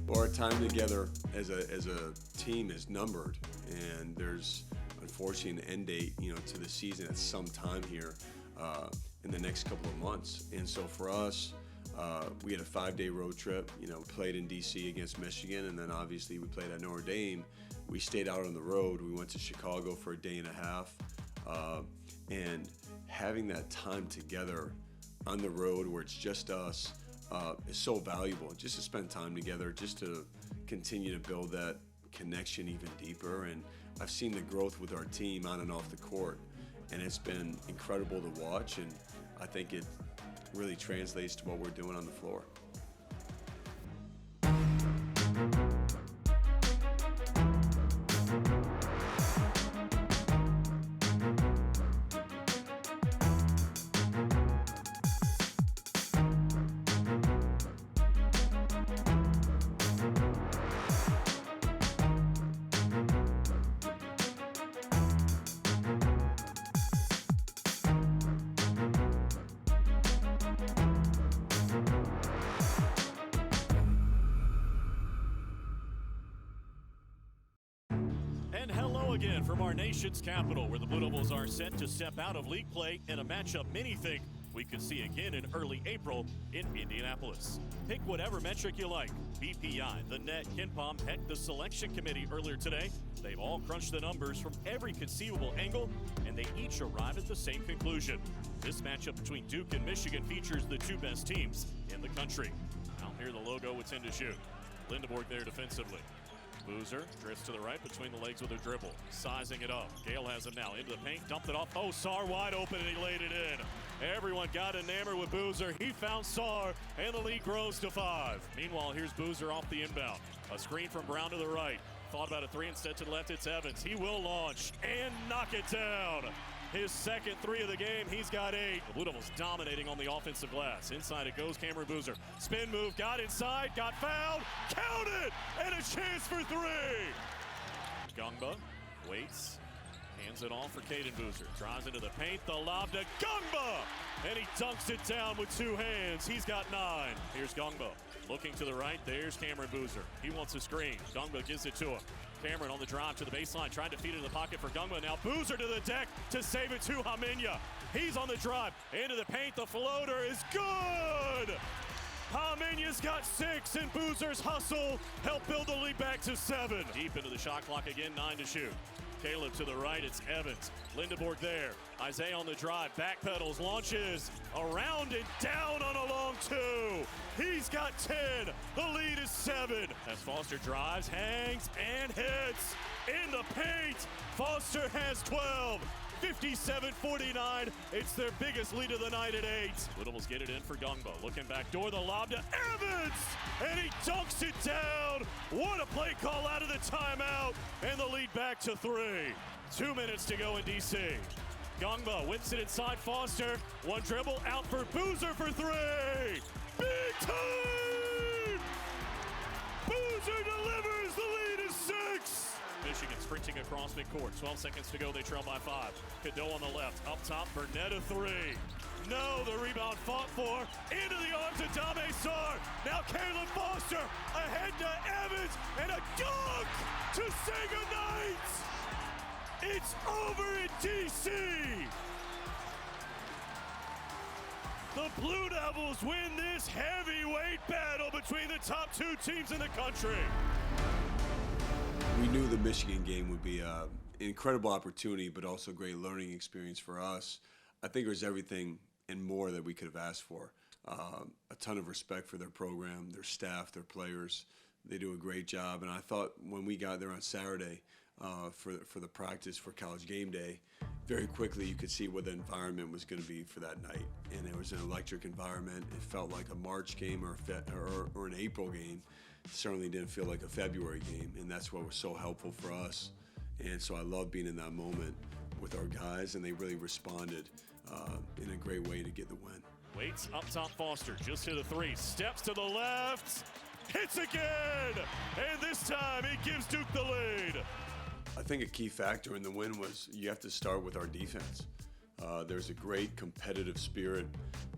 Well, our time together as a team is numbered, and there's unfortunately an end date, to the season at some time here in the next couple of months. And so for us, we had a 5-day road trip. Played in D.C. against Michigan, and then obviously we played at Notre Dame. We stayed out on the road. We went to Chicago for a day and a half, and having that time together on the road where it's just us is so valuable. Just to spend time together, just to continue to build that connection even deeper. And I've seen the growth with our team on and off the court, and it's been incredible to watch, and I think it really translates to what we're doing on the floor. And hello again from our nation's capital, where the Blue Devils are set to step out of league play in a matchup many think we could see again in early April in Indianapolis. Pick whatever metric you like. BPI, the net, KenPom, heck, the selection committee earlier today. They've all crunched the numbers from every conceivable angle, and they each arrive at the same conclusion. This matchup between Duke and Michigan features the two best teams in the country. Now here the logo would tend to shoot. Lindeborg there defensively. Boozer drifts to the right between the legs with a dribble. Sizing it up. Gale has him now into the paint. Dumped it off. Oh, Sarr wide open, and he laid it in. Everyone got enamored with Boozer. He found Sarr, and the lead grows to 5. Meanwhile, here's Boozer off the inbound. A screen from Brown to the right. Thought about a 3 instead to the left. It's Evans. He will launch and knock it down. His second 3 of the game. He's got 8. The Blue Devils dominating on the offensive glass. Inside it goes Cameron Boozer. Spin move, got inside, got fouled, counted, and a chance for 3. Gungba waits, hands it off for Caden Boozer. Drives into the paint, the lob to Gungba, and he dunks it down with 2 hands. He's got 9. Here's Gungba looking to the right. There's Cameron Boozer. He wants a screen. Gungba gives it to him. Cameron on the drive to the baseline, trying to feed it in the pocket for Gungba. Now Boozer to the deck to save it to Hamenya. He's on the drive, into the paint. The floater is good. Hamenya's got 6, and Boozer's hustle helped build the lead back to 7. Deep into the shot clock again, 9 to shoot. Caleb to the right, it's Evans. Lindeborg there. Isaiah on the drive, backpedals, launches, around and down on a long 2. He's got 10. The lead is 7. As Foster drives, hangs, and hits in the paint. Foster has 12. 57-49. It's their biggest lead of the night at 8. Blue Devils get it in for Gungba. Looking back door, the lob to Evans, and he dunks it down. What a play call out of the timeout, and the lead back to 3. 2 minutes to go in D.C. Gungba whips it inside Foster. One dribble out for Boozer for 3. Big time! Boozer delivers. The lead is 6. Michigan sprinting across midcourt. 12 seconds to go. They trail by 5. Cadeau on the left. Up top, Burnett a 3. No, the rebound fought for. Into the arms of Dame Sarr. Now Caleb Foster ahead to Evans, and a dunk to say goodnight. It's over in D.C. The Blue Devils win this heavyweight battle between the top 2 teams in the country. We knew the Michigan game would be an incredible opportunity, but also a great learning experience for us. I think there's everything and more that we could have asked for. A ton of respect for their program, their staff, their players. They do a great job. And I thought when we got there on Saturday for the practice for College Game Day, very quickly you could see what the environment was going to be for that night. And it was an electric environment. It felt like a March game or an April game. It certainly didn't feel like a February game, and that's what was so helpful for us. And so I love being in that moment with our guys, and they really responded in a great way to get the win. Waits up top, Foster just hit a 3, steps to the left, hits again, and this time he gives Duke the lead. I think a key factor in the win was you have to start with our defense. There's a great competitive spirit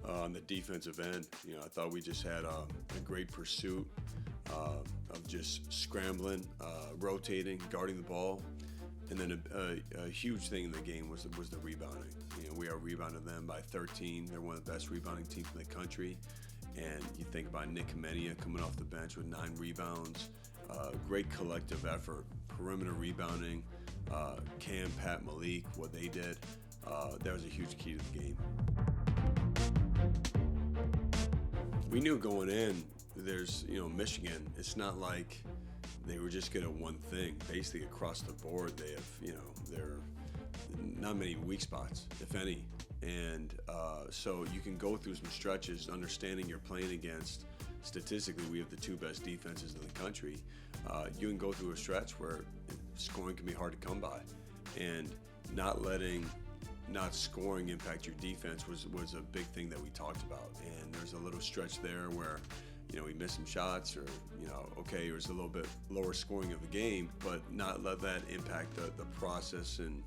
on the defensive end. I thought we just had a great pursuit. of just scrambling, rotating, guarding the ball. And then a huge thing in the game was the rebounding. We out-rebounded them by 13. They're one of the best rebounding teams in the country. And you think about Nick Kamenia coming off the bench with 9 rebounds. Great collective effort, perimeter rebounding. Cam, Pat, Malik, what they did, that was a huge key to the game. We knew going in, there's, Michigan, it's not like they were just good at one thing. Basically across the board, they have, there are not many weak spots, if any. And so you can go through some stretches understanding you're playing against. Statistically, we have the 2 best defenses in the country. You can go through a stretch where scoring can be hard to come by. And not scoring impact your defense was a big thing that we talked about. And there's a little stretch there where, we missed some shots or, okay, it was a little bit lower scoring of the game, but not let that impact the process and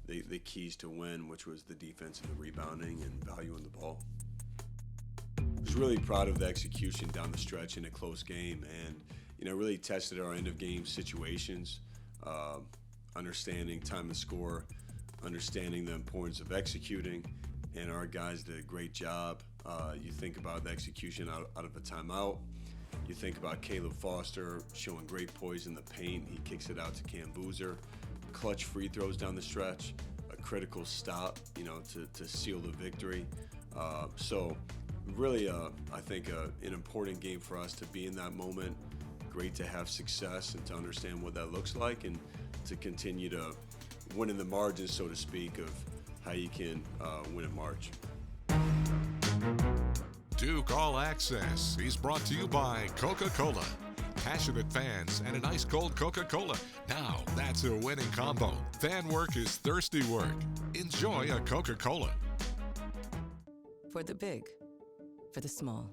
the keys to win, which was the defense and the rebounding and value in the ball. I was really proud of the execution down the stretch in a close game and, really tested our end of game situations, understanding time to score, understanding the importance of executing, and our guys did a great job. You think about the execution out of a timeout. You think about Caleb Foster showing great poise in the paint. He kicks it out to Cam Boozer. Clutch free throws down the stretch. A critical stop, to seal the victory. So really, I think an important game for us to be in that moment. Great to have success and to understand what that looks like and to continue to win in the margins, so to speak, of how you can win in March. Duke All Access is brought to you by Coca-Cola. Passionate fans and an ice-cold Coca-Cola. Now that's a winning combo. Fan work is thirsty work. Enjoy a Coca-Cola. For the big, for the small,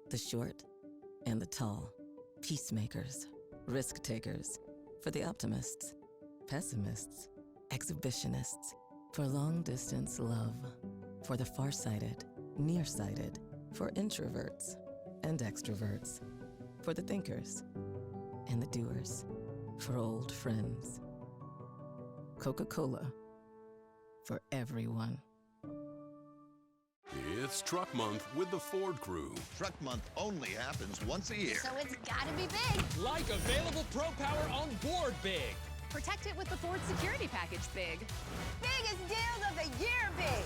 the short, and the tall. Peacemakers, risk takers. For the optimists, pessimists, exhibitionists. For long-distance love. For the far-sighted, nearsighted. For introverts and extroverts. For the thinkers and the doers. For old friends. Coca-Cola. For everyone. It's Truck Month with the Ford Crew. Truck Month only happens once a year. So it's gotta be big. Like available Pro Power on board big. Protect it with the Ford Security Package big. Biggest deals of the year big.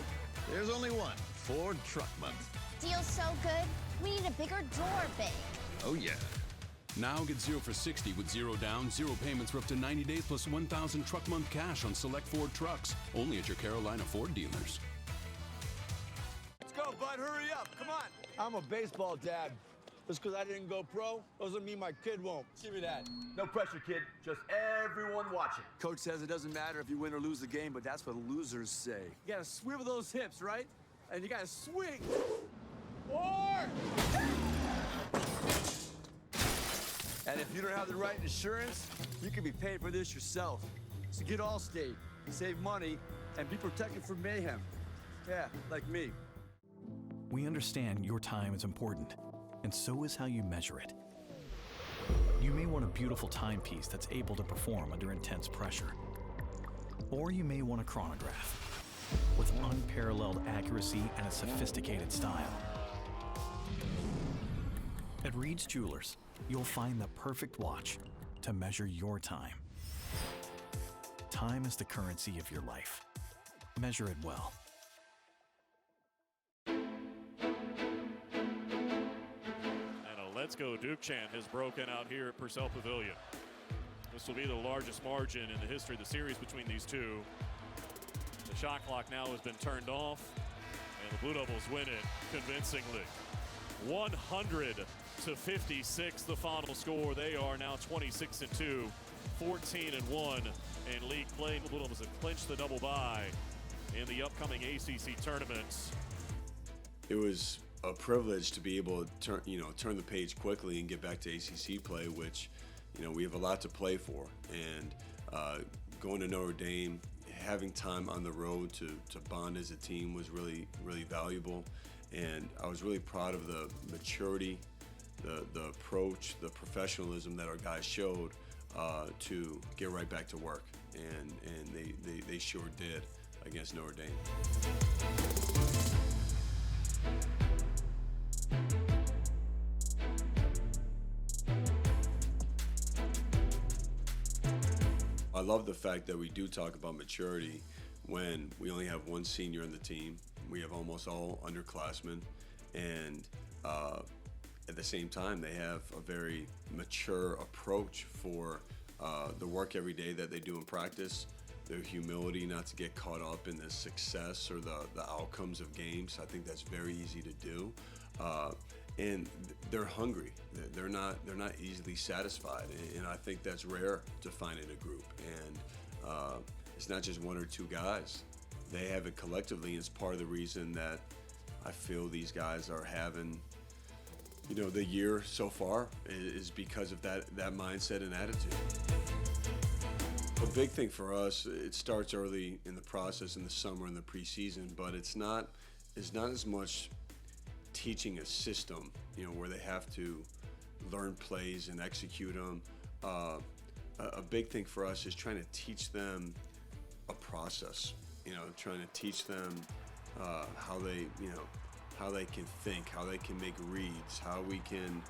There's only one, Ford Truck Month. Deal's so good, we need a bigger door big. Oh yeah. Now get 0 for 60 with 0 down, 0 payments for up to 90 days plus 1,000 Truck Month cash on select Ford trucks. Only at your Carolina Ford dealers. Let's go, bud. Hurry up. Come on. I'm a baseball dad. Just because I didn't go pro doesn't mean my kid won't. Give me that. No pressure, kid. Just everyone watching. Coach says it doesn't matter if you win or lose the game, but that's what losers say. You gotta swivel those hips, right? And you gotta swing. Or! And if you don't have the right insurance, you can be paying for this yourself. So get Allstate, save money, and be protected from mayhem. Yeah, like me. We understand your time is important, and so is how you measure it. You may want a beautiful timepiece that's able to perform under intense pressure. Or you may want a chronograph with unparalleled accuracy and a sophisticated style. At Reed's Jewelers, you'll find the perfect watch to measure your time. Time is the currency of your life. Measure it well. Let's Go Duke chant has broken out here at Purcell Pavilion. This will be the largest margin in the history of the series between these two. The shot clock now has been turned off, and the Blue Devils win it convincingly. 100-56, the final score. They are now 26-2, 14-1 in league play. The Blue Devils have clinched the double bye in the upcoming ACC tournaments. It was a privilege to be able to turn the page quickly and get back to ACC play, which we have a lot to play for. And going to Notre Dame, having time on the road to bond as a team was really, really valuable. And I was really proud of the maturity the approach, the professionalism that our guys showed to get right back to work, and they sure did against Notre Dame. I love the fact that we do talk about maturity when we only have one senior in the team. We have almost all underclassmen, and at the same time, they have a very mature approach for the work every day that they do in practice, their humility not to get caught up in the success or the outcomes of games. I think that's very easy to do. And they're hungry. They're not easily satisfied, and I think that's rare to find in a group. And it's not just one or two guys. They have it collectively, and it's part of the reason that I feel these guys are having, the year so far is because of that mindset and attitude. A big thing for us, it starts early in the process in the summer and the preseason, but it's not as much teaching a system, where they have to learn plays and execute them. A big thing for us is trying to teach them a process, trying to teach them how they can think, how they can make reads, how we can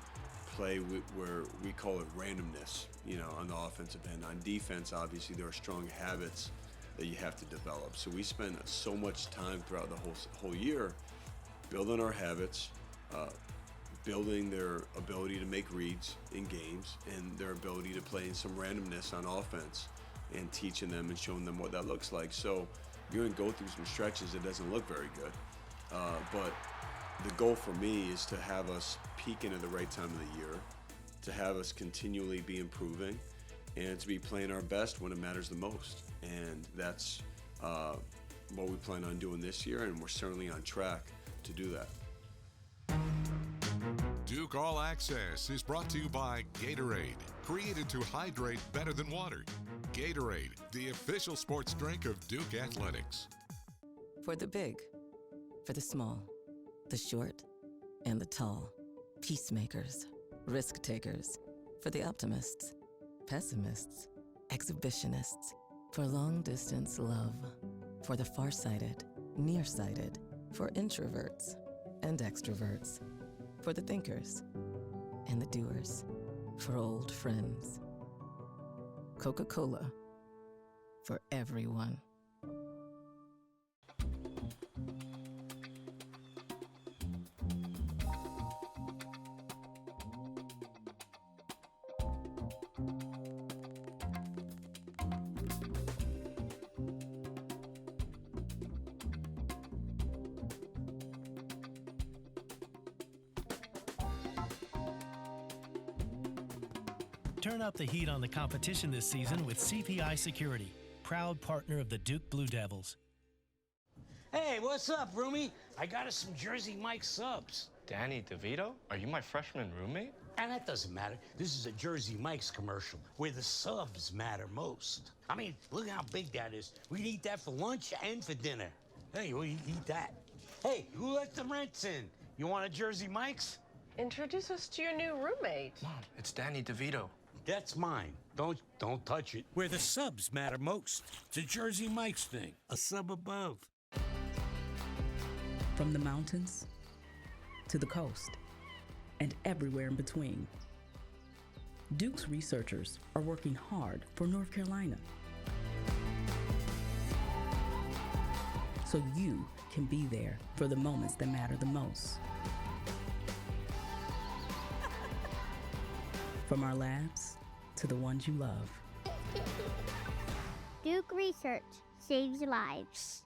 play where we call it randomness, on the offensive end. On defense, obviously, there are strong habits that you have to develop. So we spend so much time throughout the whole year building our habits, building their ability to make reads in games, and their ability to play in some randomness on offense, and teaching them and showing them what that looks like. So you're going to go through some stretches that doesn't look very good, but the goal for me is to have us peaking at the right time of the year, to have us continually be improving, and to be playing our best when it matters the most. And that's what we plan on doing this year, and we're certainly on track to do that. Duke All Access is brought to you by Gatorade, created to hydrate better than water. Gatorade, the official sports drink of Duke Athletics. For the big, for the small, the short, and the tall. Peacemakers, risk takers. For the optimists, pessimists, exhibitionists. For long distance love. For the farsighted, nearsighted. For introverts and extroverts. For the thinkers and the doers. For old friends. Coca-Cola. For everyone. Turn up the heat on the competition this season with CPI Security, proud partner of the Duke Blue Devils. Hey, what's up, roomie? I got us some Jersey Mike subs. Danny DeVito? Are you my freshman roommate? And that doesn't matter. This is a Jersey Mike's commercial where the subs matter most. I mean, look how big that is. We'd eat that for lunch and for dinner. Hey, we eat that. Hey, who let the rents in? You want a Jersey Mike's? Introduce us to your new roommate. Mom, it's Danny DeVito. That's mine. Don't touch it. Where the subs matter most. It's a Jersey Mike's thing. A sub above. From the mountains to the coast and everywhere in between, Duke's researchers are working hard for North Carolina, so you can be there for the moments that matter the most. From our labs to the ones you love. Duke Research saves lives.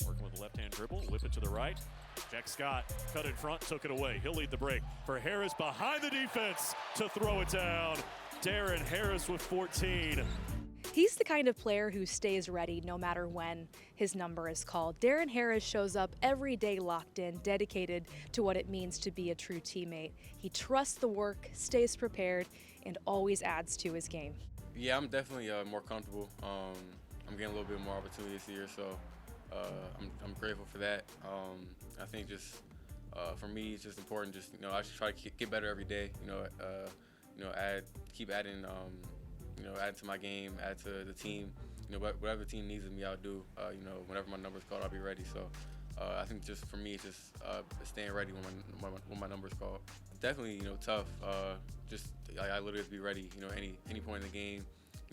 Working with the left-hand dribble, whip it to the right. Jack Scott cut in front, took it away. He'll lead the break for Harris behind the defense to throw it down. Darren Harris with 14. He's the kind of player who stays ready no matter when his number is called. Darren Harris shows up every day locked in, dedicated to what it means to be a true teammate. He trusts the work, stays prepared, and always adds to his game. Yeah, I'm definitely more comfortable. I'm getting a little bit more opportunity this year, so I'm grateful for that. I think just for me, it's just important. Just I just try to get better every day. Keep adding. Add to my game, add to the team. Whatever the team needs of me, I'll do. Whenever my number's called, I'll be ready. So I think just for me, it's just staying ready when my number's called. Definitely, tough. I literally have to be ready. Any point in the game.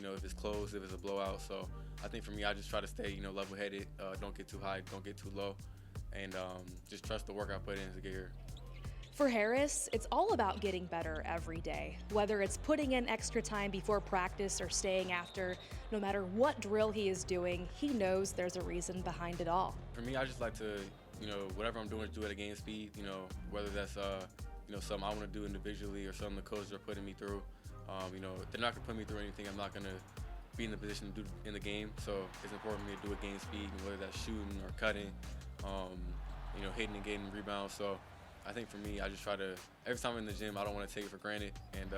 If it's close, if it's a blowout. So I think for me, I just try to stay, level-headed. Don't get too high, don't get too low, and just trust the work I put in to get here. For Harris, it's all about getting better every day. Whether it's putting in extra time before practice or staying after, no matter what drill he is doing, he knows there's a reason behind it all. For me, I just like to, whatever I'm doing, do it at game speed. Whether that's, something I want to do individually or something the coaches are putting me through. They're not going to put me through anything I'm not going to be in the position to do in the game. So it's important for me to do it game speed, whether that's shooting or cutting, hitting and getting rebounds. So I think for me, I just try to, every time I'm in the gym, I don't want to take it for granted, and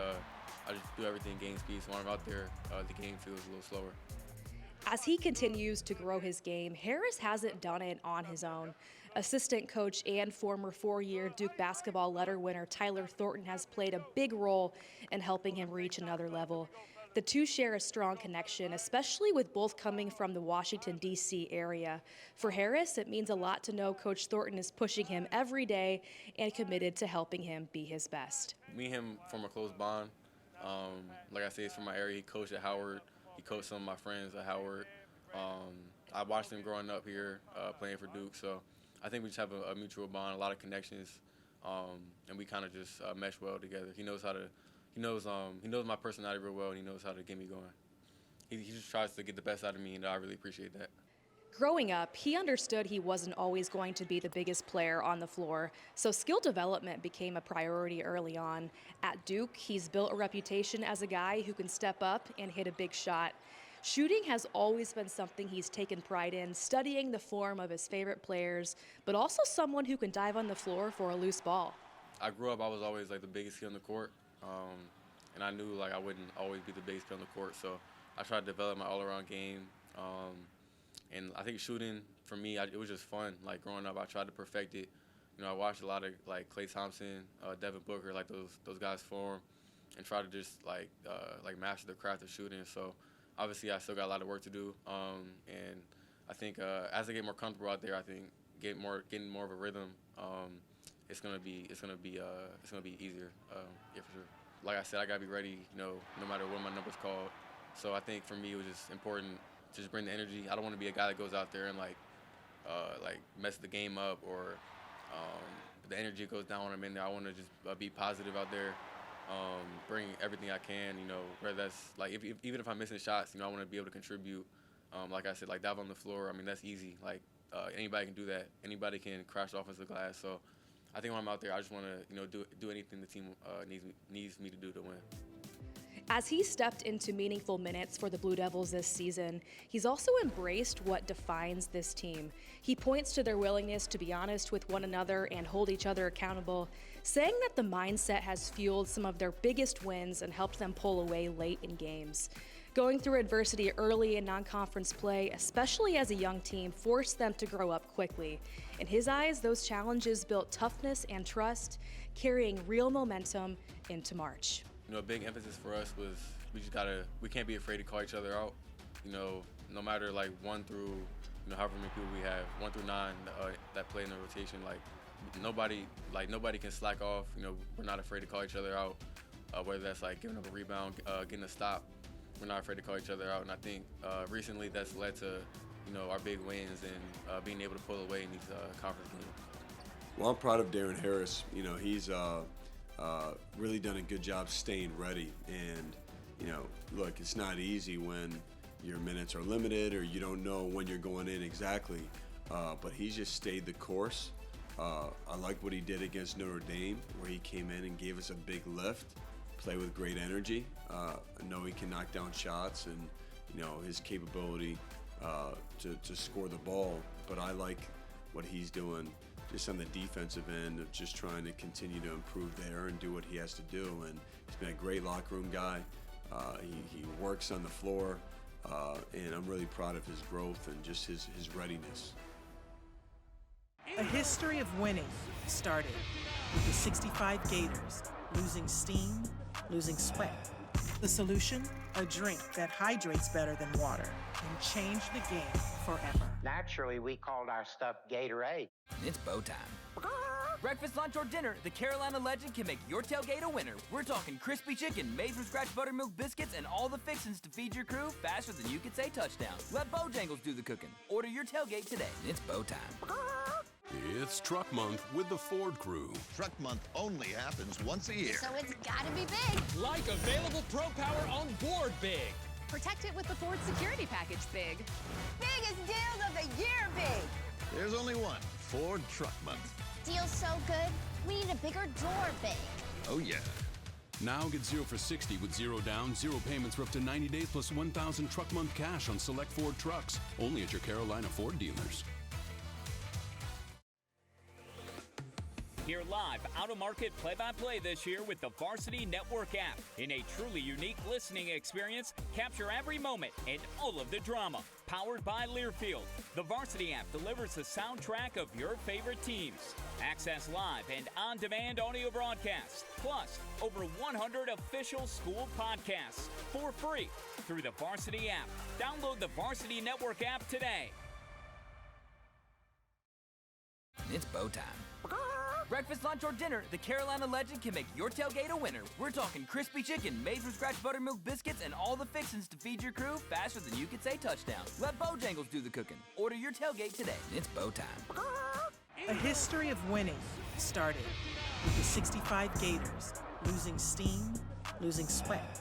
I just do everything game speed, so when I'm out there, the game feels a little slower. As he continues to grow his game, Harris hasn't done it on his own. Assistant coach and former four-year Duke basketball letter winner Tyler Thornton has played a big role in helping him reach another level. The two share a strong connection, especially with both coming from the Washington, D.C. area. For Harris, it means a lot to know Coach Thornton is pushing him every day and committed to helping him be his best. Me and him form a close bond. Like I said, he's from my area. He coached at Howard. He coached some of my friends at Howard. I watched him growing up here, playing for Duke. So I think we just have a mutual bond, a lot of connections, and we kind of just mesh well together. He knows how to. He knows my personality real well, and he knows how to get me going. He just tries to get the best out of me, and I really appreciate that. Growing up, he understood he wasn't always going to be the biggest player on the floor, so skill development became a priority early on. At Duke, he's built a reputation as a guy who can step up and hit a big shot. Shooting has always been something he's taken pride in, studying the form of his favorite players, but also someone who can dive on the floor for a loose ball. I grew up, I was always the biggest kid on the court. And I knew I wouldn't always be the biggest kid on the court, so I tried to develop my all-around game. And I think shooting for me, it was just fun. Growing up, I tried to perfect it. I watched a lot of Klay Thompson, Devin Booker, those guys form, and try to just master the craft of shooting. So obviously, I still got a lot of work to do. And I think as I get more comfortable out there, I think getting more of a rhythm. It's gonna be easier, yeah, for sure. Like I said, I gotta be ready, no matter when my number's called. So I think for me, it was just important to just bring the energy. I don't want to be a guy that goes out there and mess the game up, or the energy goes down when I'm in there. I want to just be positive out there, bring everything I can. Whether that's even if I'm missing shots, I want to be able to contribute. Like I said, dive on the floor. I mean, that's easy. Anybody can do that. Anybody can crash off the glass. So I think when I'm out there, I just want to do anything the team needs me to do to win. As he stepped into meaningful minutes for the Blue Devils this season, he's also embraced what defines this team. He points to their willingness to be honest with one another and hold each other accountable, saying that the mindset has fueled some of their biggest wins and helped them pull away late in games. Going through adversity early in non-conference play, especially as a young team, forced them to grow up quickly. In his eyes, those challenges built toughness and trust, carrying real momentum into March. A big emphasis for us was we can't be afraid to call each other out. No matter 1 through however many people we have, 1 through 9 that play in the rotation. Nobody can slack off. We're not afraid to call each other out. Whether that's giving up a rebound, getting a stop, we're not afraid to call each other out. And I think recently that's led to our big wins and being able to pull away in these conference games. Well, I'm proud of Darren Harris. He's really done a good job staying ready. And, look, it's not easy when your minutes are limited or you don't know when you're going in exactly. But he's just stayed the course. I like what he did against Notre Dame, where he came in and gave us a big lift, play with great energy. I know he can knock down shots and, his capability to score the ball. But I like what he's doing just on the defensive end of just trying to continue to improve there and do what he has to do. And he's been a great locker room guy. He works on the floor, and I'm really proud of his growth and just his readiness. A history of winning started with the 65 Gators, losing steam, losing sweat. The solution? A drink that hydrates better than water and changed the game forever. Naturally, we called our stuff Gatorade. It's bow time. Breakfast, lunch, or dinner, the Carolina Legend can make your tailgate a winner. We're talking crispy chicken, made from scratch buttermilk biscuits, and all the fixins to feed your crew faster than you could say touchdown. Let Bojangles do the cooking. Order your tailgate today. It's bow time. It's Truck Month with the Ford Crew. Truck Month only happens once a year. So it's gotta be big. Like available Pro Power on board big. Protect it with the Ford Security Package big. Biggest deals of the year big. There's only one Ford Truck Month. Deal's so good, we need a bigger door big. Oh, yeah. Now get 0 for 60 with 0 down, 0 payments for up to 90 days plus 1,000 truck month cash on select Ford trucks. Only at your Carolina Ford dealers. Hear live, out-of-market play-by-play this year with the Varsity Network app. In a truly unique listening experience, capture every moment and all of the drama. Powered by Learfield, the Varsity app delivers the soundtrack of your favorite teams. Access live and on-demand audio broadcasts, plus over 100 official school podcasts for free through the Varsity app. Download the Varsity Network app today. It's bow time. Breakfast, lunch, or dinner, the Carolina Legend can make your tailgate a winner. We're talking crispy chicken, made from scratch buttermilk biscuits, and all the fixins to feed your crew faster than you could say touchdown. Let Bojangles do the cooking. Order your tailgate today. It's bow time. A history of winning started with the 65 Gators, losing steam, losing sweat.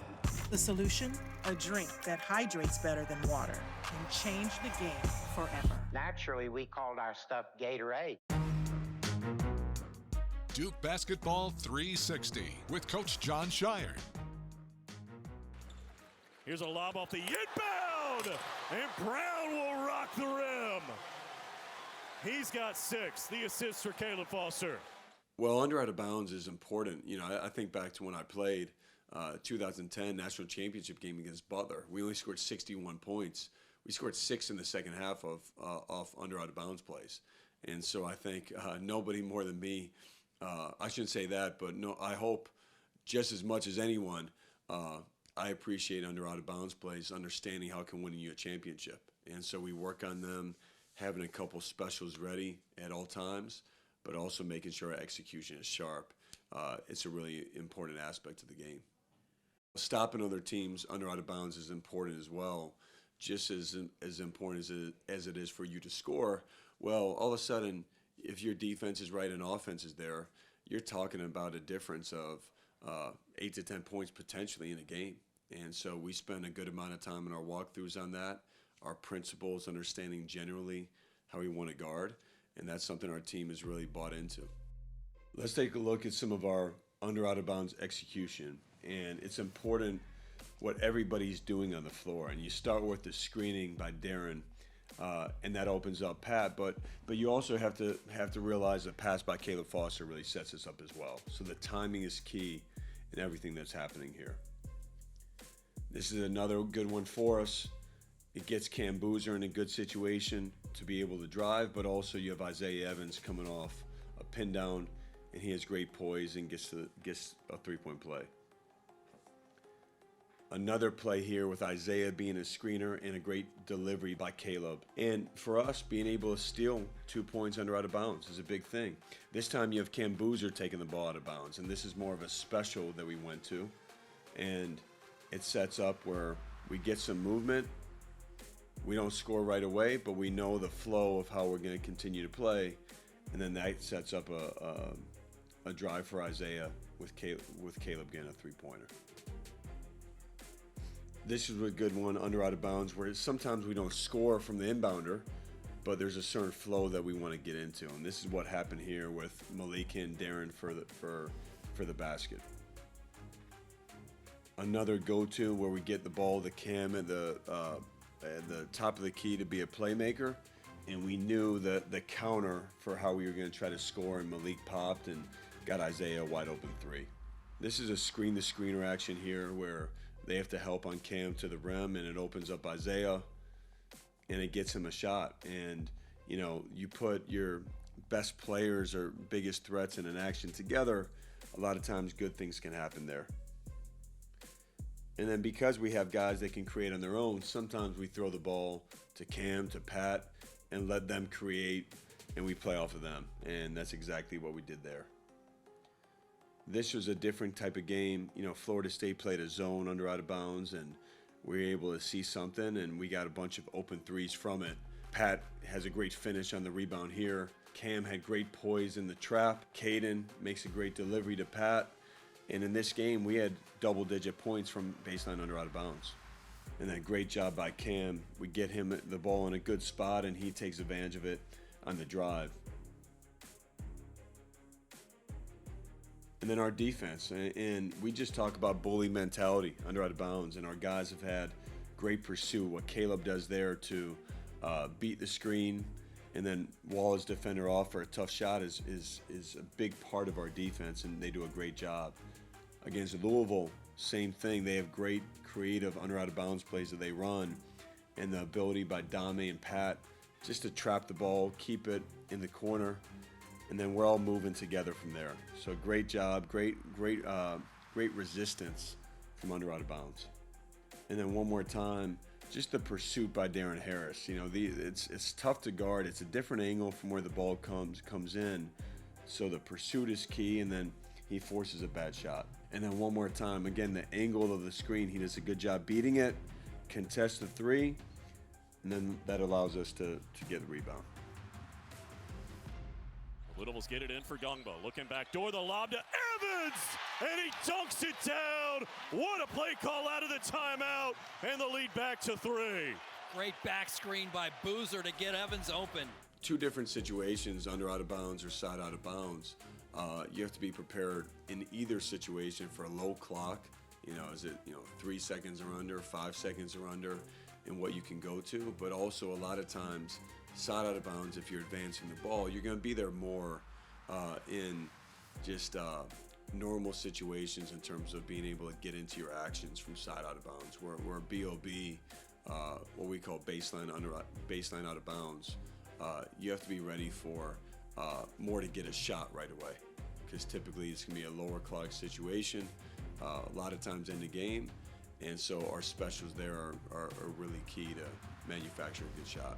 The solution? A drink that hydrates better than water and changed the game forever. Naturally, we called our stuff Gatorade. Duke Basketball 360 with Coach John Scheyer. Here's a lob off the inbound, and Brown will rock the rim. He's got 6, the assist for Caleb Foster. Well, under out of bounds is important. You know, I think back to when I played 2010 national championship game against Butler. We only scored 61 points. We scored 6 in the second half of off under out of bounds plays. And so I think nobody more than me, I shouldn't say that, but no, I hope just as much as anyone, I appreciate under out of bounds plays, understanding how it can win you a championship. And so we work on them, having a couple specials ready at all times, but also making sure our execution is sharp. It's a really important aspect of the game. Stopping other teams under out of bounds is important as well, just as important as it is for you to score. Well, all of a sudden, if your defense is right and offense is there, you're talking about a difference of 8 to 10 points potentially in a game. And so we spend a good amount of time in our walkthroughs on that, our principles, understanding generally how we want to guard, and that's something our team has really bought into. Let's take a look at some of our under out of bounds execution, and it's important what everybody's doing on the floor. And you start with the screening by Darren, and that opens up Pat, but you also have to realize that pass by Caleb Foster really sets us up as well. So the timing is key in everything that's happening here. This is another good one for us. It gets Cam Boozer in a good situation to be able to drive, but also you have Isaiah Evans coming off a pin down, and he has great poise and gets a three-point play. Another play here with Isaiah being a screener and a great delivery by Caleb. And for us, being able to steal 2 points under out of bounds is a big thing. This time you have Cam Boozer taking the ball out of bounds, and this is more of a special that we went to. And it sets up where we get some movement. We don't score right away, but we know the flow of how we're going to continue to play. And then that sets up a drive for Isaiah with Caleb getting a three-pointer. This is a good one under out of bounds where sometimes we don't score from the inbounder, but there's a certain flow that we want to get into. And this is what happened here with Malika and Darren for the basket. Another go-to where we get the ball to Cam at the top of the key to be a playmaker, and we knew that the counter for how we were going to try to score, and Malik popped and got Isaiah a wide open three. This is a screen-to-screener action here where they have to help on Cam to the rim, and it opens up Isaiah, and it gets him a shot. And, you know, you put your best players or biggest threats in an action together, a lot of times good things can happen there. And then because we have guys that can create on their own, sometimes we throw the ball to Cam, to Pat, and let them create, and we play off of them. And that's exactly what we did there. This was a different type of game. You know, Florida State played a zone under out of bounds, and we were able to see something, and we got a bunch of open threes from it. Pat has a great finish on the rebound here. Cam had great poise in the trap. Caden makes a great delivery to Pat. And in this game, we had double-digit points from baseline under out of bounds. And then great job by Cam. We get him the ball in a good spot, and he takes advantage of it on the drive. And then our defense, and we just talk about bully mentality under out of bounds, and our guys have had great pursuit. What Caleb does there to beat the screen and then wall his defender off for a tough shot is a big part of our defense, and they do a great job. Against Louisville, same thing. They have great creative under out of bounds plays that they run, and the ability by Dame and Pat just to trap the ball, keep it in the corner, and then we're all moving together from there. So great job, great resistance from under out of bounds. And then one more time, just the pursuit by Darren Harris. You know, it's tough to guard. It's a different angle from where the ball comes in. So the pursuit is key, and then he forces a bad shot. And then one more time, again, the angle of the screen, he does a good job beating it, contests the three, and then that allows us to get the rebound. Little's get it in for Gungbo. Looking back door, the lob to Evans, and he dunks it down. What a play call out of the timeout, and the lead back to 3. Great back screen by Boozer to get Evans open. Two different situations, under out of bounds or side out of bounds. You have to be prepared in either situation for a low clock. You know, is it 3 seconds or under, 5 seconds or under, and what you can go to. But also a lot of times, side out of bounds, if you're advancing the ball, you're going to be there more in just normal situations in terms of being able to get into your actions from side out of bounds. Where BOB, what we call baseline out of bounds, you have to be ready for more to get a shot right away, because typically it's going to be a lower clock situation, a lot of times in the game, and so our specials there are really key to manufacturing a good shot.